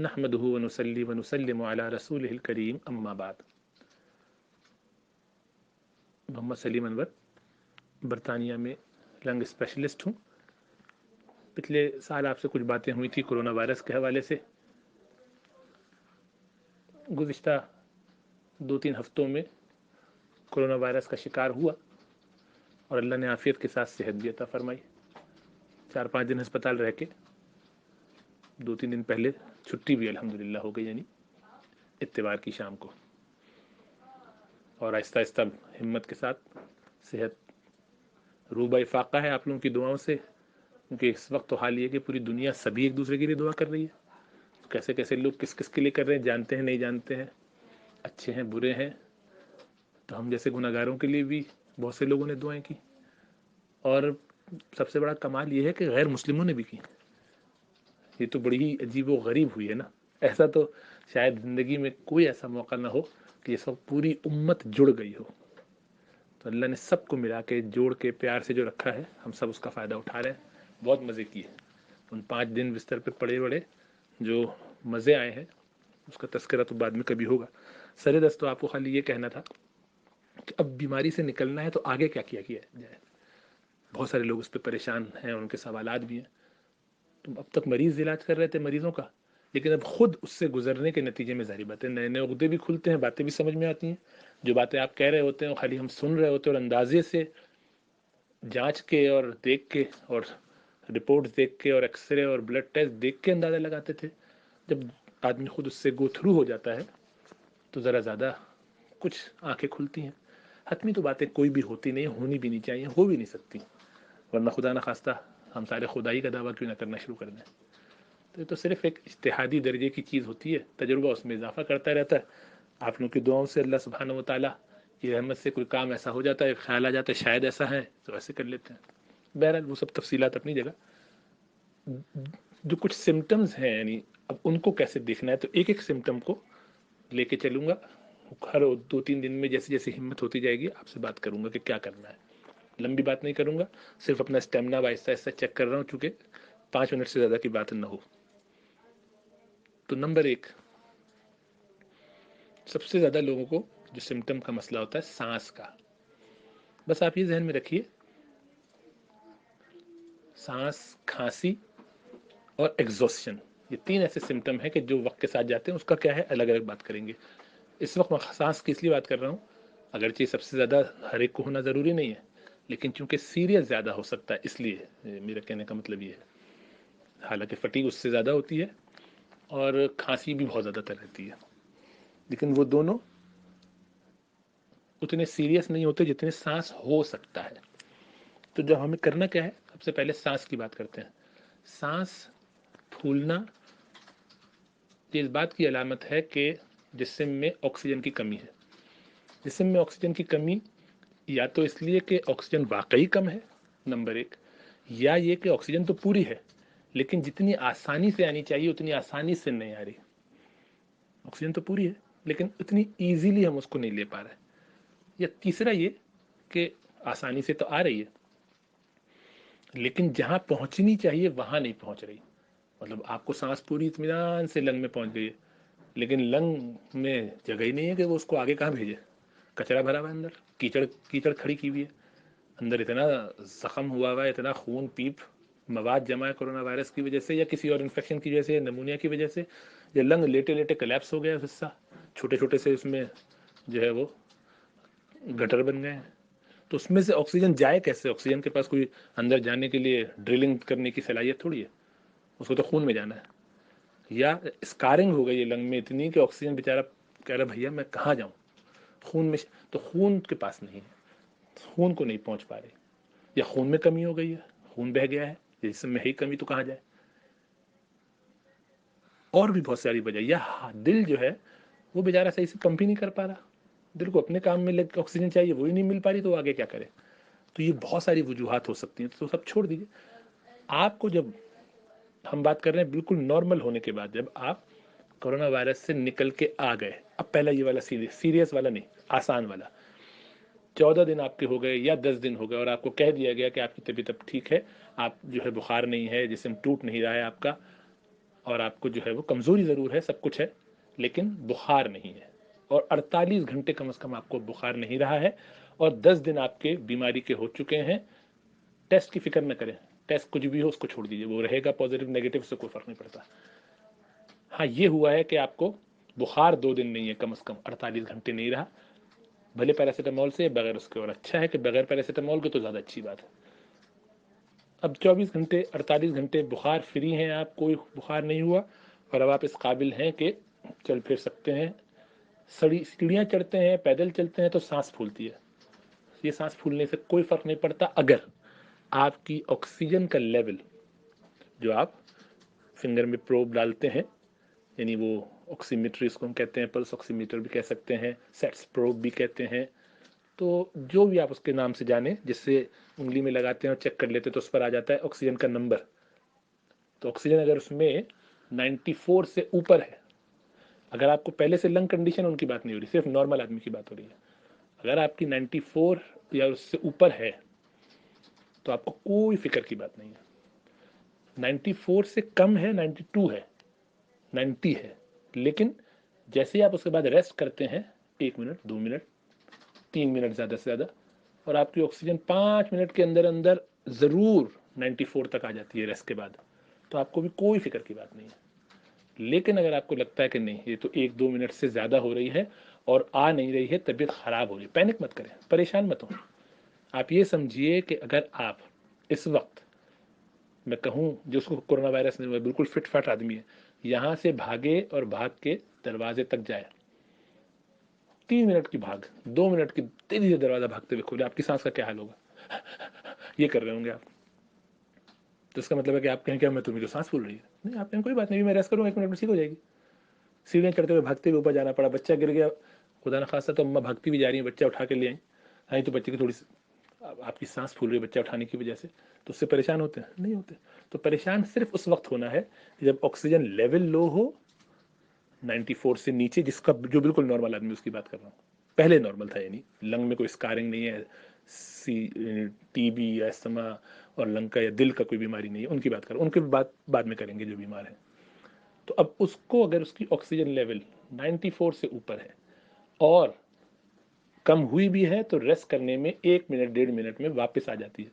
نحمده ونصلي ونسلم على رسوله الكريم اما بعد. محمد سلیم انور، برطانیہ میں لنگ اسپیشلسٹ ہوں. پچھلے سال آپ سے کچھ باتیں ہوئی تھی کرونا وائرس کے حوالے سے. گزشتہ 2-3 ہفتوں میں کرونا وائرس کا شکار ہوا اور اللہ نے عافیت کے ساتھ صحت بھی عطا فرمائی. 4-5 دن ہسپتال رہ کے 2-3 دن پہلے چھٹی بھی الحمدللہ ہو گئی، یعنی اتوار کی شام کو. اور آہستہ آہستہ ہمت کے ساتھ صحت روبہ فاقہ ہے آپ لوگوں کی دعاؤں سے، کیونکہ اس وقت تو حال یہ ہے کہ پوری دنیا سبھی ایک دوسرے کے لیے دعا کر رہی ہے. کیسے کیسے لوگ کس کس کے لیے کر رہے ہیں، جانتے ہیں نہیں جانتے ہیں، اچھے ہیں برے ہیں. تو ہم جیسے گناہ گاروں کے لیے بھی بہت سے لوگوں نے دعائیں کی، اور سب سے بڑا کمال یہ ہے کہ غیر مسلموں نے بھی کی. یہ تو بڑی ہی عجیب و غریب ہوئی ہے نا. ایسا تو شاید زندگی میں کوئی ایسا موقع نہ ہو کہ یہ سب پوری امت جڑ گئی ہو. تو اللہ نے سب کو ملا کے جوڑ کے پیار سے جو رکھا ہے، ہم سب اس کا فائدہ اٹھا رہے ہیں. بہت مزے کیے ان 5 دن بستر پہ پڑے پڑے، جو مزے آئے ہیں اس کا تذکرہ تو بعد میں کبھی ہوگا. سر دست تو آپ کو خالی یہ کہنا تھا کہ اب بیماری سے نکلنا ہے تو آگے کیا کیا جائے. بہت سارے لوگ اس پہ پریشان ہیں، ان کے سوالات بھی ہیں. تو اب تک مریض علاج کر رہے تھے مریضوں کا، لیکن اب خود اس سے گزرنے کے نتیجے میں ظاہری باتیں نئے نئے عقدے بھی کھلتے ہیں، باتیں بھی سمجھ میں آتی ہیں. جو باتیں آپ کہہ رہے ہوتے ہیں خالی ہم سن رہے ہوتے ہیں، اور اندازے سے جانچ کے اور دیکھ کے اور رپورٹس دیکھ کے اور ایکس رے اور بلڈ ٹیسٹ دیکھ کے اندازہ لگاتے تھے. جب آدمی خود اس سے گو تھرو ہو جاتا ہے تو ذرا زیادہ کچھ آنکھیں کھلتی ہیں. حتمی تو باتیں کوئی بھی ہوتی نہیں، ہونی بھی نہیں چاہیے، ہو بھی نہیں سکتی، ورنہ خدا نخواستہ ہم سارے خدائی کا دعویٰ کیوں نہ کرنا شروع کر دیں. تو یہ تو صرف ایک اجتہادی درجے کی چیز ہوتی ہے، تجربہ اس میں اضافہ کرتا رہتا ہے. آپ لوگوں کی دعاؤں سے اللہ سبحانہ و تعالیٰ کی رحمت سے کوئی کام ایسا ہو جاتا ہے، خیال آ جاتا ہے شاید ایسا ہے تو ایسے کر لیتے ہیں. بہرحال وہ سب تفصیلات اپنی جگہ. جو کچھ سمٹمز ہیں، یعنی اب ان کو کیسے دیکھنا ہے، تو ایک ایک سمٹم کو لے کے چلوں گا. ہر 2-3 دن میں جیسے جیسے ہمت ہوتی جائے گی آپ سے بات کروں گا کہ کیا کرنا ہے. لمبی بات نہیں کروں گا، صرف اپنا اسٹیمنا آہستہ آہستہ چیک کر رہا ہوں، چونکہ 5 منٹ سے زیادہ کی بات نہ ہو. تو نمبر 1، سب سے زیادہ لوگوں کو جو سمٹم کا مسئلہ ہوتا ہے سانس کا. بس آپ یہ ذہن میں رکھیے، سانس، کھانسی اور ایگزوسشن، یہ 3 ایسے سمٹم ہیں کہ جو وقت کے ساتھ جاتے ہیں. اس کا کیا ہے الگ الگ بات کریں گے. اس وقت میں سانس کی اس لیے بات کر رہا ہوں، اگرچہ سب سے زیادہ ہر ایک کو ہونا ضروری نہیں ہے، لیکن چونکہ سیریس زیادہ ہو سکتا ہے اس لیے میرا کہنے کا مطلب یہ ہے. حالانکہ فٹیگ اس سے زیادہ ہوتی ہے اور کھانسی بھی بہت زیادہ تر رہتی ہے، لیکن وہ دونوں اتنے سیریس نہیں ہوتے جتنے سانس ہو سکتا ہے. تو جب ہمیں کرنا کیا ہے، سب سے پہلے سانس کی بات کرتے ہیں. سانس پھولنا یہ اس بات کی علامت ہے کہ جسم میں آکسیجن کی کمی ہے. جسم میں آکسیجن کی کمی یا تو اس لیے کہ آکسیجن واقعی کم ہے، نمبر 1، یا یہ کہ آکسیجن تو پوری ہے لیکن جتنی آسانی سے آنی چاہیے اتنی آسانی سے نہیں آ رہی. آکسیجن تو پوری ہے لیکن اتنی ایزیلی ہم اس کو نہیں لے پا رہے. یا تیسرا یہ کہ آسانی سے تو آ رہی ہے لیکن جہاں پہنچنی چاہیے وہاں نہیں پہنچ رہی. مطلب آپ کو سانس پوری اطمینان سے لنگ میں پہنچ گئی ہے، لیکن لنگ میں جگہ ہی نہیں ہے کہ وہ اس کو آگے کہاں بھیجے. کچرا بھرا ہوا ہے، اندر کیچڑ کھڑی کی ہوئی ہے، اندر اتنا زخم ہوا ہوا ہے، اتنا خون پیپ مواد جمع ہے کرونا وائرس کی وجہ سے یا کسی اور انفیکشن کی وجہ سے، نمونیا کی وجہ سے. یہ لنگ لیٹے لیٹے کلیپس ہو گیا حصہ، چھوٹے چھوٹے سے اس میں جو ہے وہ گٹر بن گئے ہیں. تو اس میں سے آکسیجن جائے کیسے؟ آکسیجن کے پاس کوئی اندر جانے کے لیے ڈرلنگ کرنے کی صلاحیت تھوڑی ہے، اس کو تو خون میں جانا ہے. یا اسکارنگ ہو گئی ہے لنگ میں اتنی کہ آکسیجن بیچارہ کہہ رہا بھیا میں کہاں جاؤں، خون میں تو خون کے پاس نہیں ہے، خون کو نہیں پہنچ پا رہے. یا خون میں کمی ہو گئی ہے، خون بہہ گیا ہے، جسم میں ہے کمی تو کہاں جائے. اور بھی بہت ساری وجہ. یا دل جو ہے وہ بیچارہ صحیح سے پمپ ہی نہیں کر پا رہا، دل کو اپنے کام میں لگ آکسیجن چاہیے وہی نہیں مل پا رہی، تو آگے کیا کرے. تو یہ بہت ساری وجوہات ہو سکتی ہیں. تو سب چھوڑ دیجیے. آپ کو جب ہم بات کر رہے ہیں بالکل نارمل ہونے کے بعد، جب آپ کرونا وائرس سے نکل کے آ گئے، اب پہلا یہ والا سیریس والا نہیں، آسان والا، 14 دن آپ کے ہو گئے یا 10 دن ہو گئے اور آپ کو کہہ دیا گیا کہ آپ کی طبیعت اب ٹھیک ہے، آپ جو ہے بخار نہیں ہے، جسم ٹوٹ نہیں رہا ہے آپ کا، اور آپ کو جو ہے وہ کمزوری ضرور ہے, سب کچھ ہے, لیکن بخار نہیں ہے, اور 48 گھنٹے کم از کم آپ کو بخار نہیں رہا ہے, اور 10 دن آپ کے بیماری کے ہو چکے ہیں. ٹیسٹ کی فکر نہ کریں, ٹیسٹ کچھ بھی ہو اس کو چھوڑ دیجیے, وہ رہے گا پازیٹیو نیگیٹو سے کوئی فرق نہیں پڑتا. ہاں یہ ہوا ہے کہ آپ کو بخار 2 دن نہیں ہے, کم از کم 48 گھنٹے نہیں رہا, بھلے پیراسیٹامول سے بغیر اس کے, اور اچھا ہے کہ بغیر پیراسیٹامول کے تو زیادہ اچھی بات ہے. اب 24 گھنٹے 48 گھنٹے بخار فری ہیں آپ, کوئی بخار نہیں ہوا, اور اب آپ اس قابل ہیں کہ چل پھر سکتے ہیں, سیڑھیاں چڑھتے ہیں, پیدل چلتے ہیں تو سانس پھولتی ہے. یہ سانس پھولنے سے کوئی فرق نہیں پڑتا اگر آپ کی آکسیجن کا لیول, جو آپ فنگر میں پروب ڈالتے ہیں, یعنی وہ آکسی میٹر اس کو ہم کہتے ہیں, پلس آکسی میٹر بھی کہہ سکتے ہیں, سیٹس پروب بھی کہتے ہیں, تو جو بھی آپ اس کے نام سے جانیں, جس سے انگلی میں لگاتے ہیں اور چیک کر لیتے ہیں تو اس پر آ جاتا ہے آکسیجن کا نمبر. تو آکسیجن اگر اس میں 94 سے اوپر ہے, اگر آپ کو پہلے سے لنگ کنڈیشن ان کی بات نہیں ہو رہی, صرف نارمل آدمی کی بات ہو رہی ہے, اگر آپ کی 94 یا اس سے اوپر ہے تو آپ کو کوئی فکر کی بات نہیں ہے. 94 سے کم ہے, 92 ہے, 90 ہے, لیکن جیسے ہی آپ اس کے بعد ریسٹ کرتے ہیں, 1 منٹ 2 منٹ 3 منٹ زیادہ سے زیادہ, اور آپ کی آکسیجن 5 منٹ کے اندر اندر ضرور 94 تک آ جاتی ہے ریسٹ کے بعد, تو آپ کو بھی کوئی فکر کی بات نہیں ہے. لیکن اگر آپ کو لگتا ہے کہ نہیں یہ تو 1-2 منٹ سے زیادہ ہو رہی ہے اور آ نہیں رہی ہے, طبیعت خراب ہو رہی ہے, پینک مت کریں, پریشان مت ہوں. آپ یہ سمجھیے کہ اگر آپ اس وقت, میں کہوں جس کو کرونا وائرس نہیں ہوا, بالکل فٹ فٹ آدمی ہے, یہاں سے بھاگے اور بھاگ کے دروازے تک جائے, 3 منٹ کی بھاگ, 2 منٹ کی تیزی سے دروازہ بھاگتے ہوئے کھولے, آپ کی سانس کا کیا حال ہوگا؟ یہ کر رہے ہوں گے آپ. تو اس کا مطلب ہے کہ آپ کہیں کیا میں تمہیں جو سانس پھول رہی ہے, نہیں, آپ کہیں کوئی بات نہیں, میں ریسٹ کروں 1 منٹ میں ٹھیک ہو جائے گی. سیڑھیاں چڑھتے ہوئے بھاگتے ہوئے اوپر جانا پڑا, بچہ گر گیا, خدا نخواستہ تو اماں بھاگتی بھی جا رہی ہیں, بچہ اٹھا کے لے آئیں, ہاں تو بچے کی تھوڑی سی آپ کی سانس پھول رہی ہے بچہ اٹھانے کی وجہ سے, تو اس سے پریشان ہوتے ہیں؟ نہیں ہوتے. تو پریشان صرف اس وقت ہونا ہے جب آکسیجن لیول لو ہو, 94 سے نیچے, جس کا جو بالکل نارمل آدمی اس کی بات کر رہا ہوں, پہلے نارمل تھا, یعنی لنگ میں کوئی اسکارنگ نہیں ہے, ٹی بی یا استما اور لنگ کا یا دل کا کوئی بیماری نہیں ہے, ان کی بات کر رہا ہوں, ان کی بات بعد میں کریں گے جو بیمار ہیں. تو اب اس کو اگر اس کی آکسیجن لیول 94 سے اوپر ہے اور کم ہوئی بھی ہے تو ریسٹ کرنے میں 1 منٹ 1.5 منٹ میں واپس آ جاتی ہے,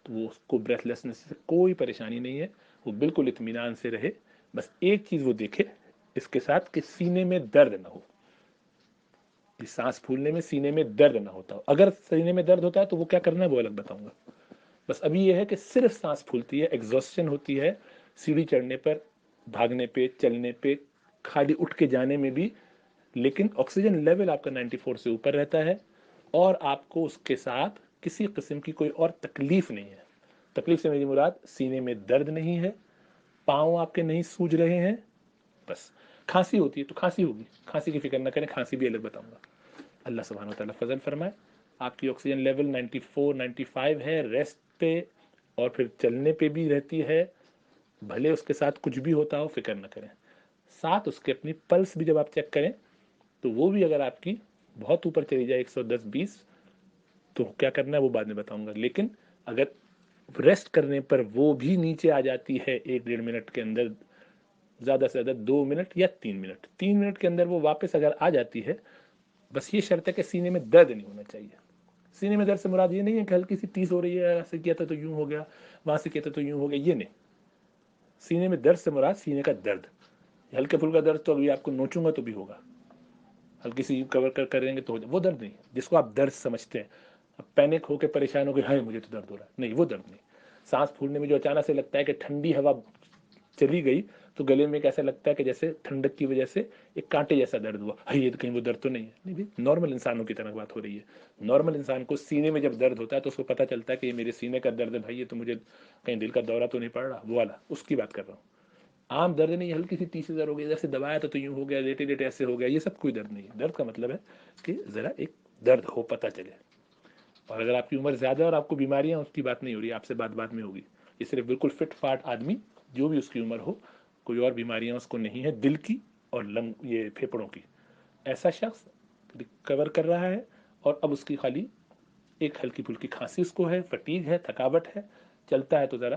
تو وہ اس کو بریتھ لیسنس سے کوئی پریشانی نہیں ہے, وہ بالکل اطمینان سے رہے. بس ایک چیز وہ دیکھے اس کے ساتھ کہ سینے میں درد نہ ہو, سانس پھولنے میں سینے میں درد نہ ہوتا ہو. اگر سینے میں درد ہوتا ہے تو وہ کیا کرنا ہے وہ الگ بتاؤں گا. بس ابھی یہ ہے کہ صرف سانس پھولتی ہے, ایگزاسشن ہوتی ہے سیڑھی چڑھنے پر, بھاگنے پہ, چلنے پہ, خالی اٹھ کے جانے میں بھی, لیکن آکسیجن لیول آپ کا 94 سے اوپر رہتا ہے, اور آپ کو اس کے ساتھ کسی قسم کی کوئی اور تکلیف نہیں ہے. تکلیف سے میری مراد سینے میں درد نہیں ہے, پاؤں آپ کے نہیں سوج رہے ہیں, بس کھانسی ہوتی ہے تو کھانسی ہوگی, کھانسی کی فکر نہ کریں, کھانسی بھی الگ بتاؤں گا. اللہ سبحانہ و تعالیٰ فضل فرمائے, آپ کی آکسیجن لیول 94 95 ہے ریسٹ پہ, اور پھر چلنے پہ بھی رہتی ہے, بھلے اس کے ساتھ کچھ بھی ہوتا ہو فکر نہ کریں. ساتھ اس کے اپنی پلس بھی جب آپ چیک کریں تو وہ بھی اگر آپ کی بہت اوپر چلی جائے 110-120, تو کیا کرنا ہے وہ بعد میں بتاؤں گا. لیکن اگر ریسٹ کرنے پر وہ بھی نیچے آ جاتی ہے 1-1.5 منٹ کے اندر, زیادہ سے زیادہ 2 منٹ یا 3 منٹ, 3 منٹ کے اندر وہ واپس اگر آ جاتی ہے, بس یہ شرط ہے کہ سینے میں درد نہیں ہونا چاہیے. سینے میں درد سے مراد یہ نہیں ہے کہ ہلکی سی ٹیس ہو رہی ہے, ایسے کیا تھا تو یوں ہو گیا, وہاں سے کیا تھا تو یوں ہو گیا, یہ نہیں. سینے میں درد سے مراد سینے کا درد, ہلکے پھلکا درد تو ابھی آپ کو نوچوں گا تو بھی ہوگا, ہلکی سی کور کریں گے تو ہو جائے, وہ درد نہیں جس کو آپ درد سمجھتے ہیں. اب پینک ہو کے پریشان ہو کے ہائے مجھے تو درد ہو رہا ہے, نہیں وہ درد نہیں. سانس پھولنے میں جو اچانک سے لگتا ہے کہ ٹھنڈی ہوا چلی گئی تو گلے میں ایسا لگتا ہے کہ جیسے ٹھنڈک کی وجہ سے ایک کانٹے جیسا درد ہوا, یہ کہیں وہ درد تو نہیں ہے. نہیں بھی نارمل انسانوں کی طرح بات ہو رہی ہے. نارمل انسان کو سینے میں جب درد ہوتا ہے تو اس کو پتہ چلتا ہے کہ یہ میرے سینے کا درد ہے بھائی, یہ تو مجھے کہیں دل کا دورہ تو نہیں پڑ رہا, وہ والا اس کی بات کر رہا ہوں. عام درد نہیں, ہلکی سی تیسری درد ہو گئی, جیسے دبایا تو یوں ہو گیا, لیٹے لیٹے ایسے ہو گیا, یہ سب کوئی درد نہیں ہے. درد کا مطلب ہے کہ ذرا ایک درد ہو, پتہ چلے. اور اگر آپ کی عمر زیادہ ہے اور آپ کو بیماریاں, اس کی بات نہیں ہو رہی, آپ سے بات میں ہوگی. یہ صرف بالکل فٹ فاٹ آدمی, جو بھی اس کی عمر ہو, کوئی اور بیماریاں اس کو نہیں ہے دل کی اور لنگ یہ پھیپڑوں کی, ایسا شخص ریکور کر رہا ہے, اور اب اس کی خالی ایک ہلکی پھلکی کھانسی اس کو ہے, فٹیگ ہے, تھکاوٹ ہے, چلتا ہے تو ذرا